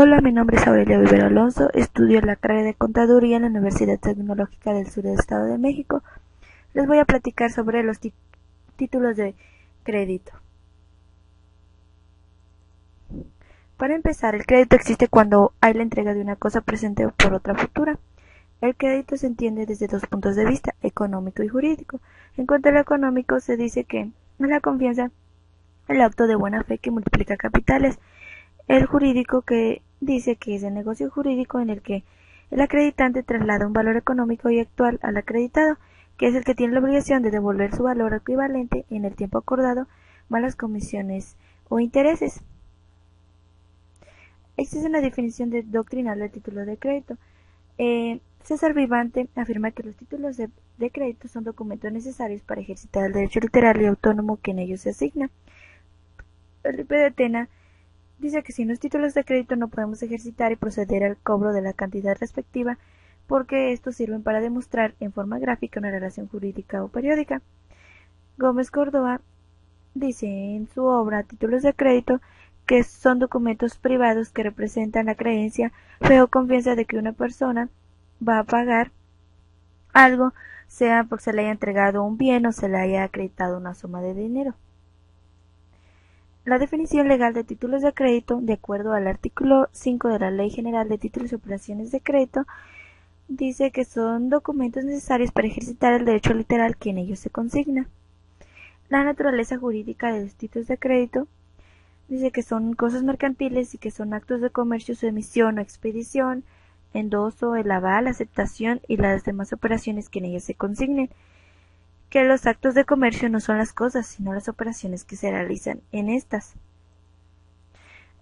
Hola, mi nombre es Aurelia Vivero Alonso, estudio la carrera de Contaduría en la Universidad Tecnológica del Sur del Estado de México. Les voy a platicar sobre los títulos de crédito. Para empezar, el crédito existe cuando hay la entrega de una cosa presente por otra futura. El crédito se entiende desde dos puntos de vista, económico y jurídico. En cuanto al económico, se dice que es la confianza, el acto de buena fe que multiplica capitales. El jurídico, que dice que es el negocio jurídico en el que el acreditante traslada un valor económico y actual al acreditado, que es el que tiene la obligación de devolver su valor equivalente en el tiempo acordado, más las comisiones o intereses. Existe una definición doctrinal del título de crédito. César Vivante afirma que los títulos de crédito son documentos necesarios para ejercitar el derecho literal y autónomo que en ellos se asigna. Felipe de Tena dice que sin los títulos de crédito no podemos ejercitar y proceder al cobro de la cantidad respectiva, porque estos sirven para demostrar en forma gráfica una relación jurídica o periódica. Gómez Córdoba dice en su obra Títulos de crédito que son documentos privados que representan la creencia, fe o confianza de que una persona va a pagar algo, sea porque se le haya entregado un bien o se le haya acreditado una suma de dinero. La definición legal de títulos de crédito, de acuerdo al artículo 5 de la Ley General de Títulos y Operaciones de Crédito, dice que son documentos necesarios para ejercitar el derecho literal que en ellos se consigna. La naturaleza jurídica de los títulos de crédito dice que son cosas mercantiles y que son actos de comercio, su emisión o expedición, endoso, el aval, aceptación y las demás operaciones que en ellas se consignen. Que los actos de comercio no son las cosas, sino las operaciones que se realizan en estas.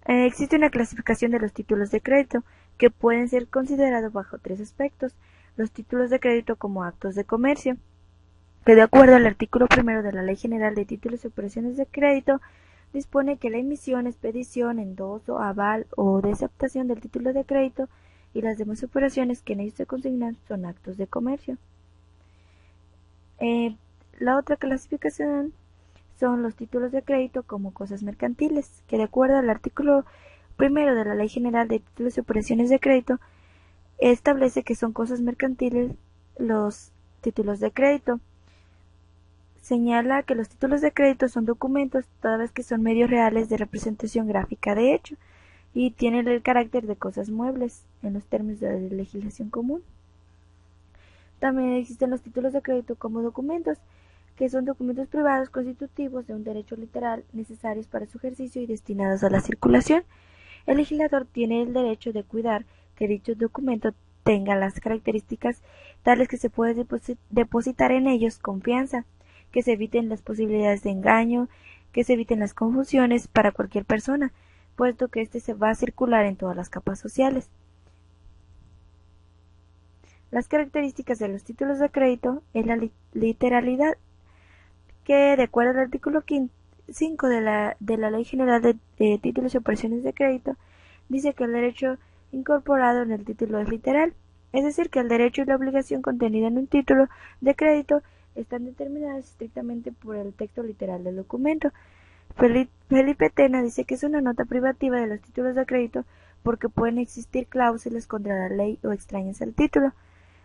Existe una clasificación de los títulos de crédito que pueden ser considerados bajo tres aspectos. Los títulos de crédito como actos de comercio, que de acuerdo al artículo 1 de la Ley General de Títulos y Operaciones de Crédito, dispone que la emisión, expedición, endoso, aval o desaceptación del título de crédito y las demás operaciones que en ellos se consignan son actos de comercio. La otra clasificación son los títulos de crédito como cosas mercantiles, que de acuerdo al artículo 1 de la Ley General de Títulos y Operaciones de Crédito, establece que son cosas mercantiles los títulos de crédito. Señala que los títulos de crédito son documentos toda vez que son medios reales de representación gráfica de hecho y tienen el carácter de cosas muebles en los términos de la legislación común. También existen los títulos de crédito como documentos, que son documentos privados constitutivos de un derecho literal necesarios para su ejercicio y destinados a la circulación. El legislador tiene el derecho de cuidar que dicho documento tenga las características tales que se puede depositar en ellos confianza, que se eviten las posibilidades de engaño, que se eviten las confusiones para cualquier persona, puesto que éste se va a circular en todas las capas sociales. Las características de los títulos de crédito es la literalidad, que de acuerdo al artículo 5 de la Ley General de Títulos y Operaciones de Crédito, dice que el derecho incorporado en el título es literal, es decir, que el derecho y la obligación contenida en un título de crédito están determinadas estrictamente por el texto literal del documento. Felipe Tena dice que es una nota privativa de los títulos de crédito porque pueden existir cláusulas contra la ley o extrañas al título.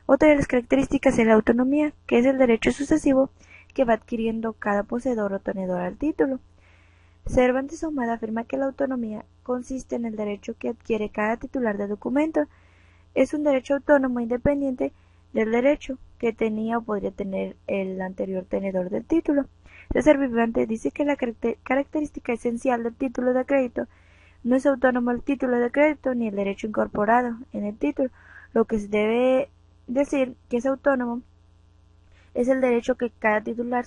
Otra de las características es la autonomía, que es el derecho sucesivo que va adquiriendo cada poseedor o tenedor al título. Cervantes Ahumada afirma que la autonomía consiste en el derecho que adquiere cada titular del documento. Es un derecho autónomo e independiente del derecho que tenía o podría tener el anterior tenedor del título. César Vivante dice que la característica esencial del título de crédito no es autónomo el título de crédito ni el derecho incorporado en el título. Lo que se debe decir que es autónomo es el derecho que cada titular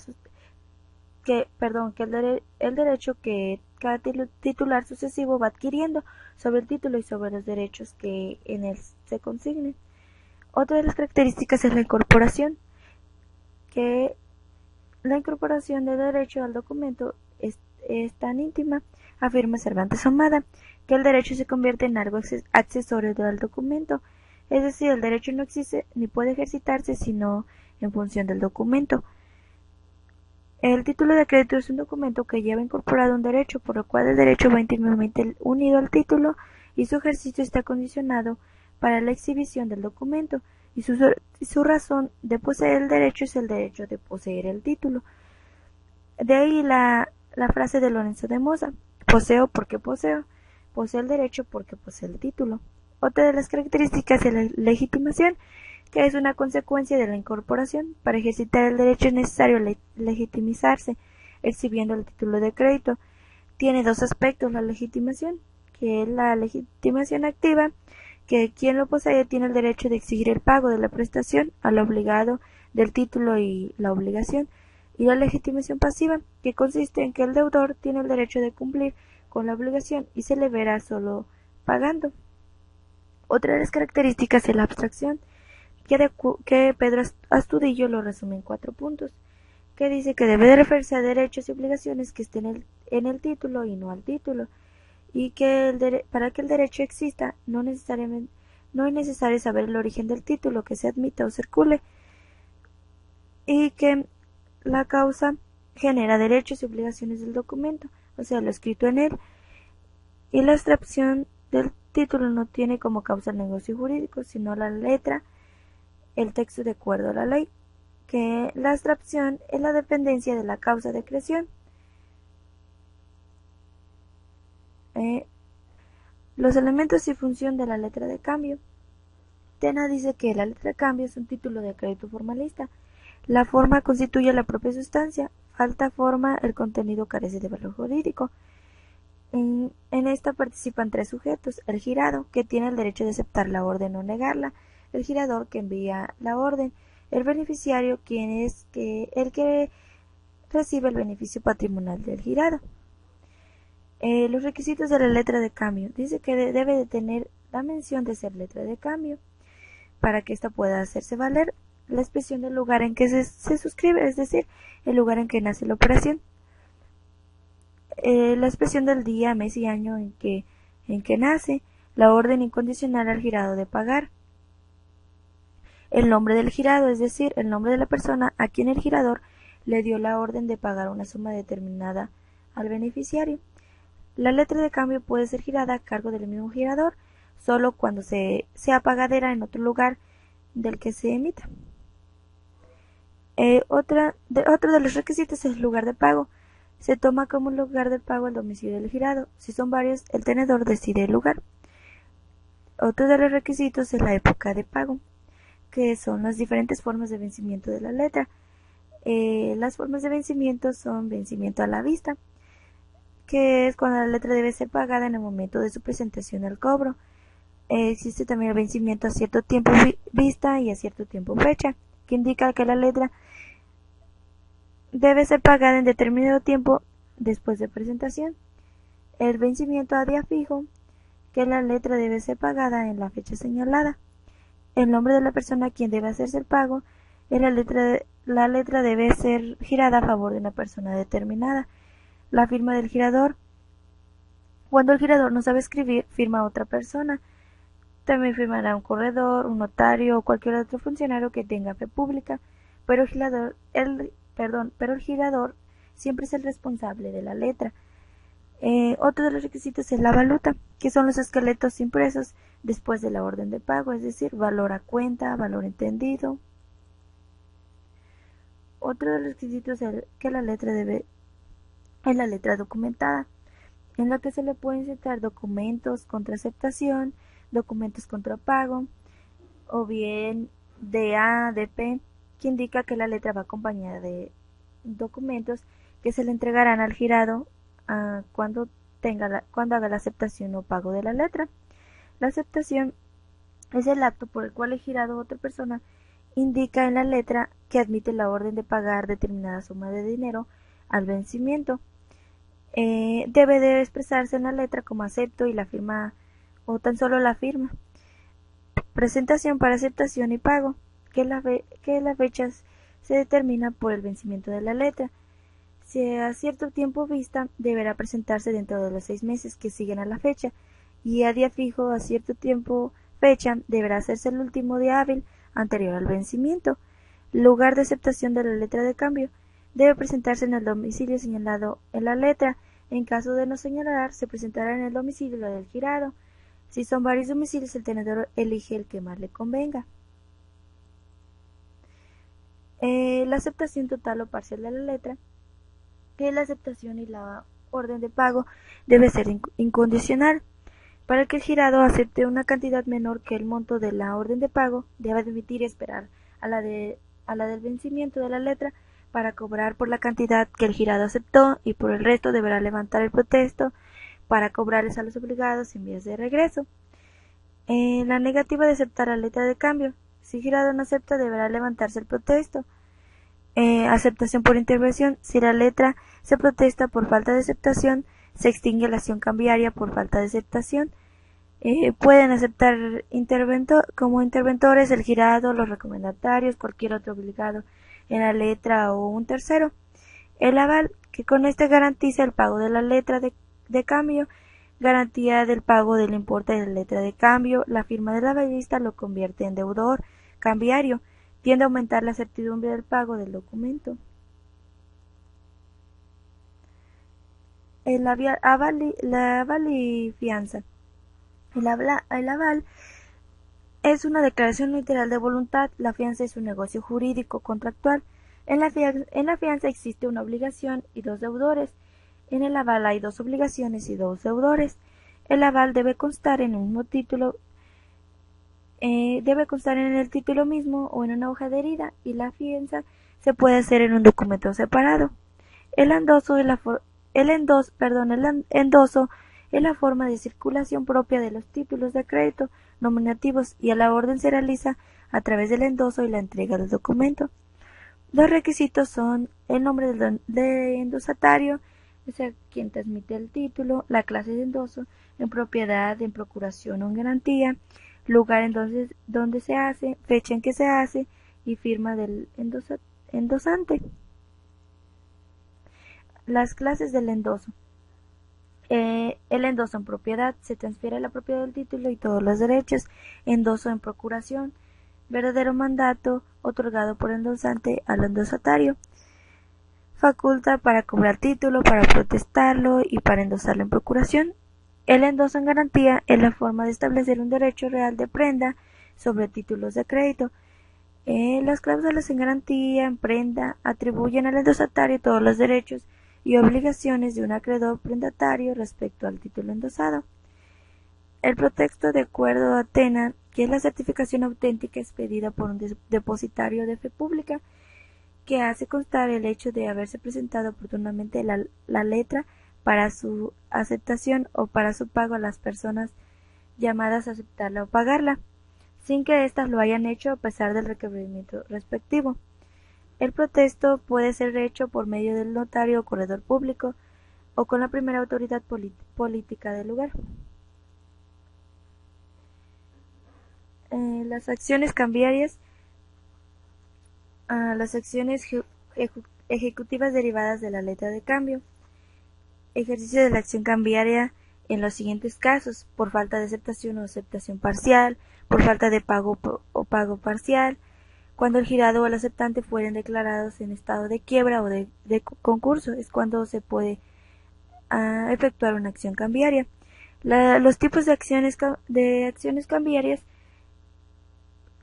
el derecho que cada titular sucesivo va adquiriendo sobre el título y sobre los derechos que en él se consignen. Otra de las características es la incorporación, que la incorporación de derecho al documento es tan íntima, afirma Cervantes Ahumada, que el derecho se convierte en algo accesorio del documento, es decir, el derecho no existe ni puede ejercitarse sino en función del documento. El título de crédito es un documento que lleva incorporado un derecho, por lo cual el derecho va íntimamente unido al título y su ejercicio está condicionado para la exhibición del documento, y su razón de poseer el derecho es el derecho de poseer el título. De ahí la frase de Lorenzo de Moza: poseo porque poseo el derecho porque posee el título. Otra de las características de la legitimación, que es una consecuencia de la incorporación. Para ejercitar el derecho es necesario legitimizarse, exhibiendo el título de crédito. Tiene dos aspectos la legitimación, que es la legitimación activa, que quien lo posee tiene el derecho de exigir el pago de la prestación al obligado del título y la obligación, y la legitimación pasiva, que consiste en que el deudor tiene el derecho de cumplir con la obligación y se le verá solo pagando. Otra de las características es la abstracción, que Pedro Astudillo lo resume en 4 puntos, que dice que debe de referirse a derechos y obligaciones que estén en el título y no al título, y que para que el derecho exista no es necesario saber el origen del título que se admita o circule, y que la causa genera derechos y obligaciones del documento, o sea, lo escrito en él, y la abstracción del título no tiene como causa el negocio jurídico, sino la letra, el texto de acuerdo a la ley, que la abstracción es la dependencia de la causa de creación. Los elementos y función de la letra de cambio. Tena dice que la letra de cambio es un título de crédito formalista. La forma constituye la propia sustancia. Falta forma, el contenido carece de valor jurídico. En esta participan 3 sujetos: el girado, que tiene el derecho de aceptar la orden o negarla; el girador, que envía la orden; el beneficiario, quien es el que recibe el beneficio patrimonial del girado. Los requisitos de la letra de cambio. Dice que debe de tener la mención de ser letra de cambio para que ésta pueda hacerse valer, la expresión del lugar en que se suscribe, es decir, el lugar en que nace la operación, la expresión del día, mes y año en que nace, la orden incondicional al girado de pagar, el nombre del girado, es decir, el nombre de la persona a quien el girador le dio la orden de pagar una suma determinada al beneficiario. La letra de cambio puede ser girada a cargo del mismo girador, solo cuando sea pagadera en otro lugar del que se emita. Otro de los requisitos es el lugar de pago. Se toma como lugar de pago el domicilio del girado. Si son varios, el tenedor decide el lugar. Otro de los requisitos es la época de pago, que son las diferentes formas de vencimiento de la letra. Las formas de vencimiento son vencimiento a la vista, que es cuando la letra debe ser pagada en el momento de su presentación al cobro. Existe también el vencimiento a cierto tiempo vista y a cierto tiempo fecha, que indica que la letra debe ser pagada en determinado tiempo después de presentación. El vencimiento a día fijo, que la letra debe ser pagada en la fecha señalada. El nombre de la persona a quien debe hacerse el pago, la letra debe ser girada a favor de una persona determinada. La firma del girador. Cuando el girador no sabe escribir, firma a otra persona. También firmará un corredor, un notario o cualquier otro funcionario que tenga fe pública, pero el girador siempre es el responsable de la letra. Otro de los requisitos es la valuta, que son los esqueletos impresos después de la orden de pago, es decir, valor a cuenta, valor entendido. Otro de los requisitos es que la letra es la letra documentada, en la que se le pueden insertar documentos contra aceptación, documentos contra pago, o bien DA, DP, que indica que la letra va acompañada de documentos que se le entregarán al girado cuando haga la aceptación o pago de la letra. La aceptación es el acto por el cual el girado o otra persona indica en la letra que admite la orden de pagar determinada suma de dinero al vencimiento. Debe de expresarse en la letra como acepto y la firma o tan solo la firma. Presentación para aceptación y pago, que las fechas se determina por el vencimiento de la letra. Si a cierto tiempo vista, deberá presentarse dentro de los 6 meses que siguen a la fecha, y a día fijo a cierto tiempo fecha deberá hacerse el último día hábil anterior al vencimiento. Lugar de aceptación de la letra de cambio. Debe presentarse en el domicilio señalado en la letra. En caso de no señalar, se presentará en el domicilio del girado. Si son varios domicilios, el tenedor elige el que más le convenga. La aceptación total o parcial de la letra, que la aceptación y la orden de pago debe ser incondicional. Para que el girado acepte una cantidad menor que el monto de la orden de pago, debe admitir y esperar a la del vencimiento de la letra para cobrar por la cantidad que el girado aceptó, y por el resto deberá levantar el protesto para cobrarles a los obligados en vías de regreso. La negativa de aceptar la letra de cambio. Si el girado no acepta, deberá levantarse el protesto. Aceptación por intervención. Si la letra se protesta por falta de aceptación, se extingue la acción cambiaria por falta de aceptación. Pueden aceptar como interventores el girado, los recomendatarios, cualquier otro obligado en la letra o un tercero. El aval, que con este garantiza el pago de la letra de cambio, garantía del pago del importe de la letra de cambio. La firma del avalista lo convierte en deudor cambiario, tiende a aumentar la certidumbre del pago del documento. La aval y fianza. El aval es una declaración literal de voluntad. La fianza es un negocio jurídico contractual. En la fianza existe una obligación y dos deudores. En el aval hay dos obligaciones y dos deudores. El aval debe constar en el mismo título, debe constar en el título mismo o en una hoja adherida, y la fianza se puede hacer en un documento separado. El endoso es la forma de circulación propia de los títulos de crédito nominativos, y la orden se realiza a través del endoso y la entrega del documento. Los requisitos son el nombre del endosatario, o sea, quien transmite el título, la clase de endoso, en propiedad, en procuración o en garantía, lugar en donde se hace, fecha en que se hace y firma del endosante. Las clases del endoso. El endoso en propiedad: se transfiere la propiedad del título y todos los derechos. Endoso en procuración: verdadero mandato otorgado por el endosante al endosatario. Faculta para cobrar título, para protestarlo y para endosarlo en procuración. El endoso en garantía es la forma de establecer un derecho real de prenda sobre títulos de crédito. Las cláusulas en garantía, en prenda, atribuyen al endosatario todos los derechos y obligaciones de un acreedor prendatario respecto al título endosado. El pretexto de acuerdo atenan, que es la certificación auténtica expedida por un depositario de fe pública, que hace constar el hecho de haberse presentado oportunamente la letra para su aceptación o para su pago a las personas llamadas a aceptarla o pagarla, sin que éstas lo hayan hecho a pesar del requerimiento respectivo. El protesto puede ser hecho por medio del notario o corredor público o con la primera autoridad política del lugar. Las acciones cambiarias. Las acciones ejecutivas derivadas de la letra de cambio. Ejercicio de la acción cambiaria en los siguientes casos: por falta de aceptación o aceptación parcial, por falta de pago o pago parcial, cuando el girado o el aceptante fueren declarados en estado de quiebra o de concurso, es cuando se puede efectuar una acción cambiaria. Los tipos de acciones cambiarias.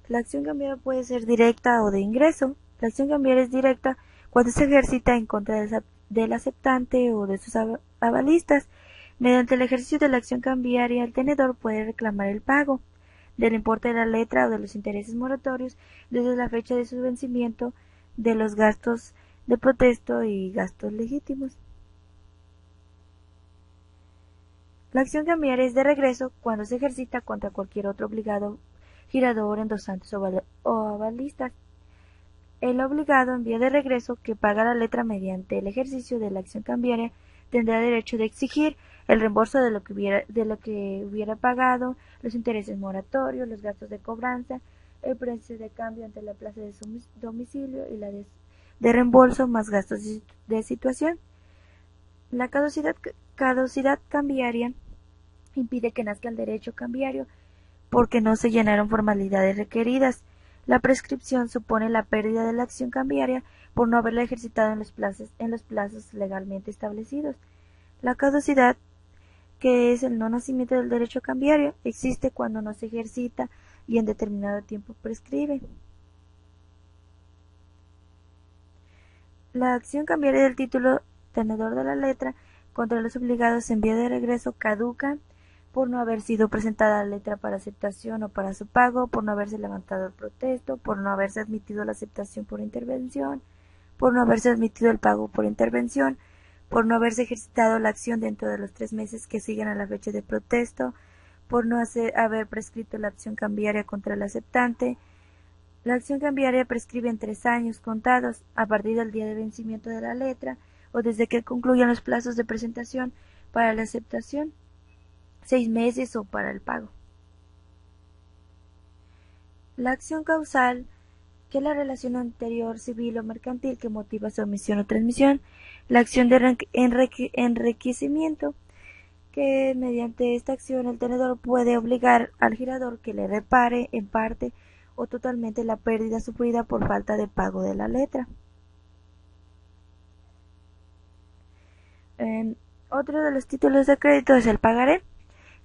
La acción cambiaria puede ser directa o de ingreso. La acción cambiaria es directa cuando se ejercita en contra del aceptante o de sus avalistas. Mediante el ejercicio de la acción cambiaria, el tenedor puede reclamar el pago del importe de la letra o de los intereses moratorios desde la fecha de su vencimiento, de los gastos de protesto y gastos legítimos. La acción cambiaria es de regreso cuando se ejercita contra cualquier otro obligado, girador, endosantes o avalistas. El obligado en vía de regreso que paga la letra mediante el ejercicio de la acción cambiaria tendrá derecho de exigir el reembolso de lo que hubiera pagado, los intereses moratorios, los gastos de cobranza, el precio de cambio ante la plaza de su domicilio y la de reembolso, más gastos de situación. La caducidad cambiaria impide que nazca el derecho cambiario porque no se llenaron formalidades requeridas. La prescripción supone la pérdida de la acción cambiaria por no haberla ejercitado en los plazos legalmente establecidos. La caducidad, que es el no nacimiento del derecho cambiario, existe cuando no se ejercita y en determinado tiempo prescribe. La acción cambiaria del título tenedor de la letra contra los obligados en vía de regreso caduca por no haber sido presentada la letra para aceptación o para su pago, por no haberse levantado el protesto, por no haberse admitido la aceptación por intervención, por no haberse admitido el pago por intervención, por no haberse ejercitado la acción dentro de los 3 meses que siguen a la fecha de protesto, por no haber prescrito la acción cambiaria contra el aceptante. La acción cambiaria prescribe en 3 años contados a partir del día de vencimiento de la letra o desde que concluyan los plazos de presentación para la aceptación, 6 meses o para el pago. La acción causal, que es la relación anterior civil o mercantil que motiva su omisión o transmisión. La acción de enriquecimiento, que mediante esta acción el tenedor puede obligar al girador que le repare en parte o totalmente la pérdida sufrida por falta de pago de la letra. Otro de los títulos de crédito es el pagaré,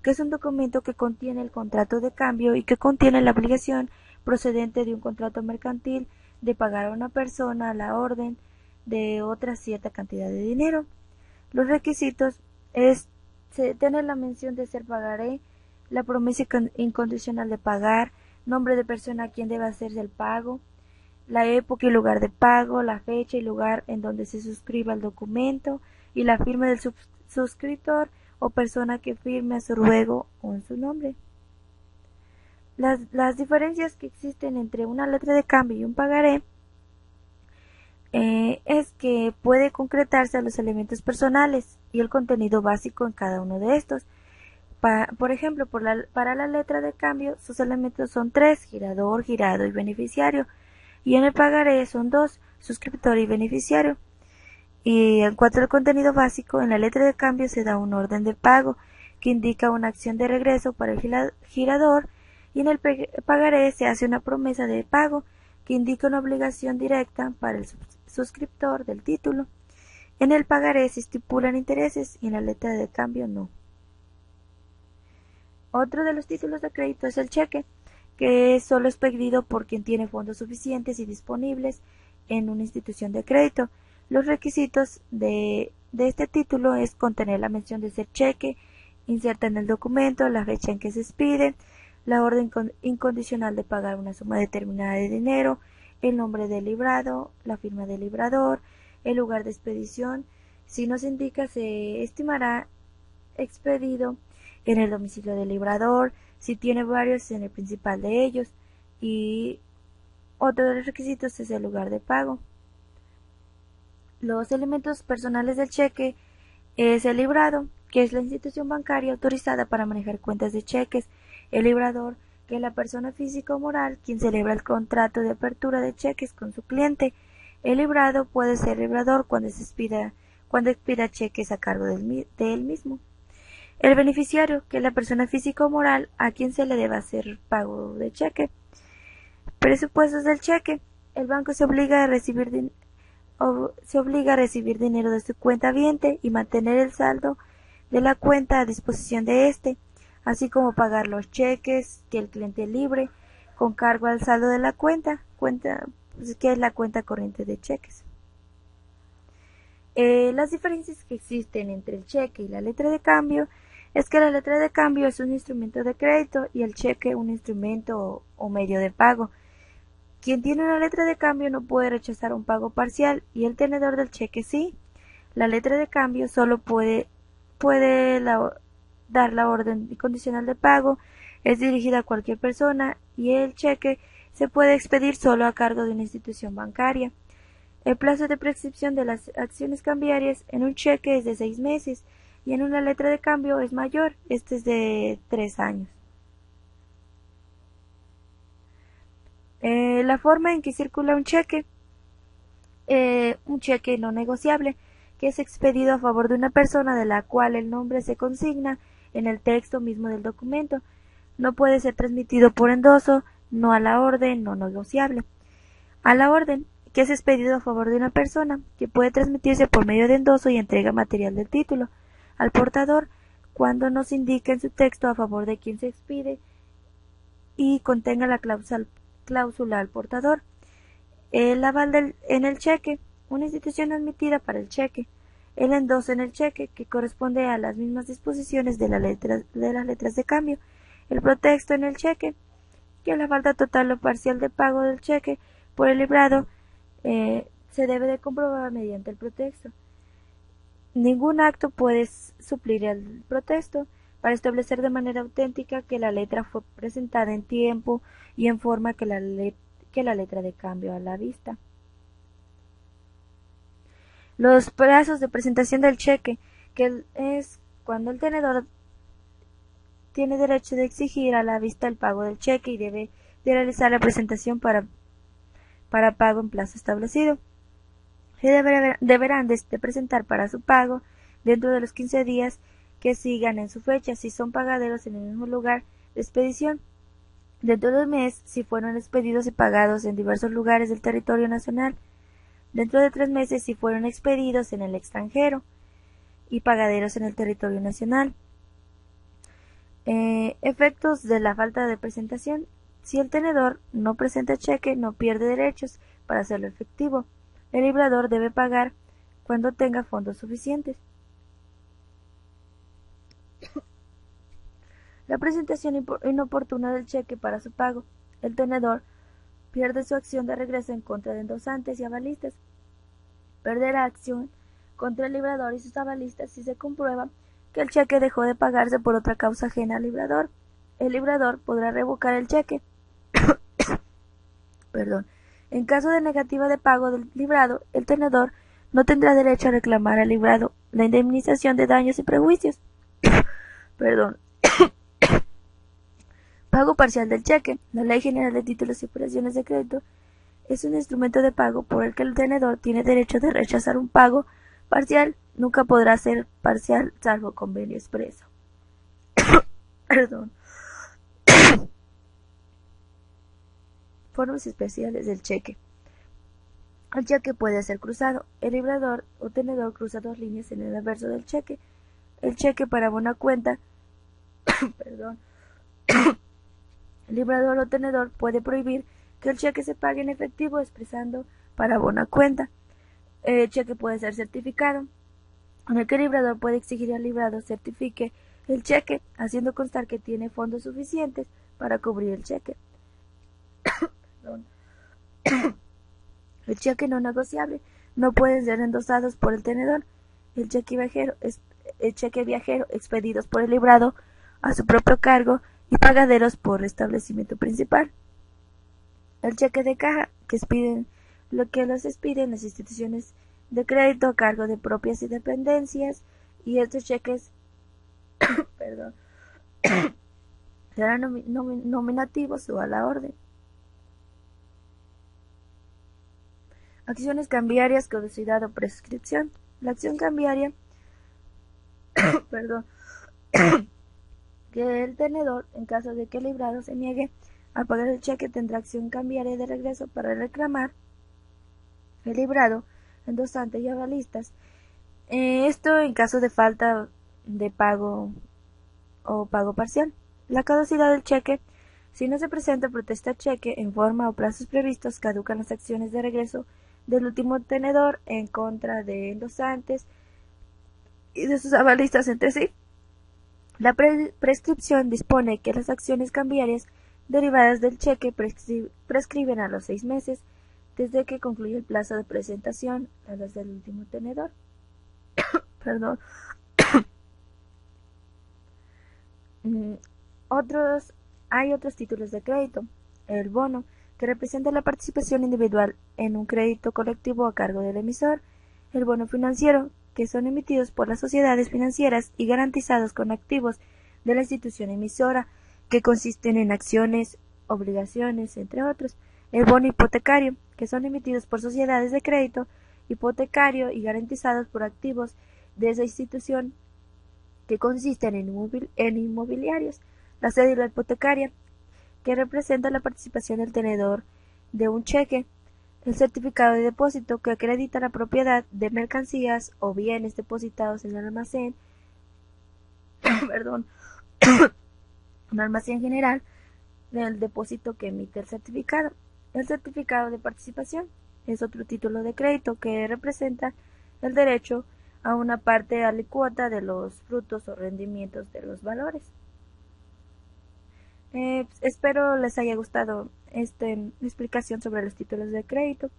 que es un documento que contiene el contrato de cambio y que contiene la obligación procedente de un contrato mercantil de pagar a una persona a la orden de otra cierta cantidad de dinero. Los requisitos es tener la mención de ser pagaré, la promesa incondicional de pagar, nombre de persona a quien debe hacerse el pago, la época y lugar de pago, la fecha y lugar en donde se suscriba el documento y la firma del suscriptor o persona que firme a su ruego o en su nombre. Las diferencias que existen entre una letra de cambio y un pagaré es que puede concretarse a los elementos personales y el contenido básico en cada uno de estos. Por ejemplo, para la letra de cambio, sus elementos son 3, girador, girado y beneficiario, y en el pagaré son 2, suscriptor y beneficiario. Y en cuanto al contenido básico, en la letra de cambio se da un orden de pago que indica una acción de regreso para el girador, y en el pagaré se hace una promesa de pago que indica una obligación directa para el suscriptor del título. En el pagaré se estipulan intereses y en la letra de cambio no. Otro de los títulos de crédito es el cheque, que solo es pedido por quien tiene fondos suficientes y disponibles en una institución de crédito. Los requisitos de este título es contener la mención de ser cheque, inserta en el documento la fecha en que se expide, la orden incondicional de pagar una suma determinada de dinero, el nombre del librado, la firma del librador, el lugar de expedición. Si no se indica, se estimará expedido en el domicilio del librador, si tiene varios, en el principal de ellos, y otro de los requisitos es el lugar de pago. Los elementos personales del cheque es el librado, que es la institución bancaria autorizada para manejar cuentas de cheques, el librador, que es la persona física o moral quien celebra el contrato de apertura de cheques con su cliente. El librado puede ser librador cuando expida cheques a cargo de él mismo. El beneficiario, que es la persona física o moral a quien se le debe hacer pago de cheque. Presupuestos del cheque. El banco se obliga a recibir dinero de su cuenta habiente y mantener el saldo de la cuenta a disposición de éste, así como pagar los cheques que el cliente libre con cargo al saldo de la cuenta que es la cuenta corriente de cheques. Las diferencias que existen entre el cheque y la letra de cambio es que la letra de cambio es un instrumento de crédito y el cheque un instrumento o medio de pago. Quien tiene una letra de cambio no puede rechazar un pago parcial y el tenedor del cheque sí. La letra de cambio solo puede dar la orden condicional de pago, es dirigida a cualquier persona y el cheque se puede expedir solo a cargo de una institución bancaria. El plazo de prescripción de las acciones cambiarias en un cheque es de 6 meses y en una letra de cambio es mayor, este es de 3 años. La forma en que circula un cheque no negociable, que es expedido a favor de una persona de la cual el nombre se consigna en el texto mismo del documento. No puede ser transmitido por endoso, no a la orden, no negociable. A la orden, que es expedido a favor de una persona, que puede transmitirse por medio de endoso y entrega material del título al portador, cuando no se indique en su texto a favor de quien se expide y contenga la cláusula al portador. El aval en el cheque, una institución admitida para el cheque. El endoso en el cheque, que corresponde a las mismas disposiciones de las letras de cambio. El pretexto en el cheque, que la falta total o parcial de pago del cheque por el librado se debe de comprobar mediante el pretexto. Ningún acto puede suplir el pretexto para establecer de manera auténtica que la letra fue presentada en tiempo y en forma que la letra de cambio a la vista. Los plazos de presentación del cheque, que es cuando el tenedor tiene derecho de exigir a la vista el pago del cheque y debe de realizar la presentación para pago en plazo establecido. Se deberán de presentar para su pago dentro de los 15 días que sigan en su fecha si son pagaderos en el mismo lugar de expedición, dentro del mes si fueron expedidos y pagados en diversos lugares del territorio nacional, dentro de 3 meses si fueron expedidos en el extranjero y pagaderos en el territorio nacional. Efectos de la falta de presentación. Si el tenedor no presenta cheque, no pierde derechos para hacerlo efectivo. El librador debe pagar cuando tenga fondos suficientes. La presentación inoportuna del cheque para su pago. El tenedor pierde su acción de regreso en contra de endosantes y avalistas. Perderá acción contra el librador y sus avalistas si se comprueba que el cheque dejó de pagarse por otra causa ajena al librador. El librador podrá revocar el cheque. En caso de negativa de pago del librado, el tenedor no tendrá derecho a reclamar al librado la indemnización de daños y prejuicios. Pago parcial del cheque. La Ley General de Títulos y Operaciones de Crédito es un instrumento de pago por el que el tenedor tiene derecho de rechazar un pago parcial. Nunca podrá ser parcial salvo convenio expreso. Formas especiales del cheque. El cheque puede ser cruzado. El librador o tenedor cruza 2 líneas en el anverso del cheque. El cheque para buena cuenta. El librador o tenedor puede prohibir que el cheque se pague en efectivo expresando para buena cuenta. El cheque puede ser certificado, en el que el librador puede exigir al librado certifique el cheque, haciendo constar que tiene fondos suficientes para cubrir el cheque. El cheque no negociable no puede ser endosados por el tenedor. El cheque viajero expedidos por el librado a su propio cargo y pagaderos por establecimiento principal. El cheque de caja, que los expiden las instituciones de crédito a cargo de propias y dependencias, y estos cheques serán nominativos o a la orden. Acciones cambiarias, caducidad o prescripción. La acción cambiaria que el tenedor, en caso de que el librado se niegue a pagar el cheque, tendrá acción cambiaria de regreso para reclamar el librado, endosante y avalistas. Esto en caso de falta de pago o pago parcial. La caducidad del cheque. Si no se presenta protesta cheque en forma o plazos previstos, caducan las acciones de regreso del último tenedor en contra de endosantes y de sus avalistas entre sí. La prescripción dispone que las acciones cambiarias derivadas del cheque prescriben a los 6 meses desde que concluye el plazo de presentación a las del último tenedor. Hay otros títulos de crédito. El bono, que representa la participación individual en un crédito colectivo a cargo del emisor. El bono financiero, que son emitidos por las sociedades financieras y garantizados con activos de la institución emisora, que consisten en acciones, obligaciones, entre otros. El bono hipotecario, que son emitidos por sociedades de crédito hipotecario y garantizados por activos de esa institución, que consisten en inmobiliarios. La cédula hipotecaria, que representa la participación del tenedor de un cheque. El certificado de depósito, que acredita la propiedad de mercancías o bienes depositados en el almacén perdón, normación general del depósito que emite el certificado. El certificado de participación es otro título de crédito que representa el derecho a una parte alícuota de los frutos o rendimientos de los valores. Espero les haya gustado esta explicación sobre los títulos de crédito.